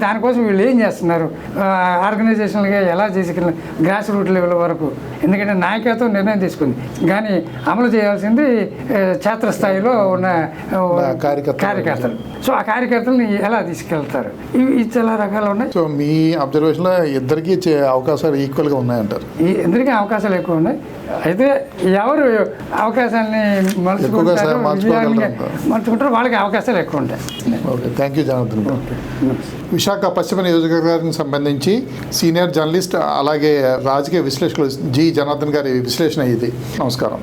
దానికోసం వీళ్ళు ఏం చేస్తున్నారు, ఆర్గనైజేషన్లుగా ఎలా చేసుకెళ్ళిన గ్రాస్ రూట్ లెవెల్ వరకు. ఎందుకంటే నాయకత్వం నిర్ణయం తీసుకుంది, కానీ అమలు చేయాల్సింది క్షేత్రస్థాయిలో ఉన్న కార్యకర్తలు. సో ఆ కార్యకర్తలను ఎలా తీసుకెళ్తారు, ఇవి చాలా రకాలు ఉన్నాయి. సో మీ అబ్జర్వేషన్లో ఇద్దరికి అవకాశాలు ఈక్వల్గా ఉన్నాయంటారు? ఇద్దరికి అవకాశాలు ఎక్కువ ఉన్నాయి. అయితే ఎవరు అవకాశాన్ని మలుచుకుంటారో వాళ్ళకి అవకాశాలు ఎక్కువ ఉంటాయి. Okay, thank you Janardhan. Visakha పశ్చిమ నియోజకవర్గానికి సంబంధించి సీనియర్ జర్నలిస్ట్ అలాగే రాజకీయ విశ్లేషకులు జి జనార్దన్ గారి విశ్లేషణ ఇది. నమస్కారం.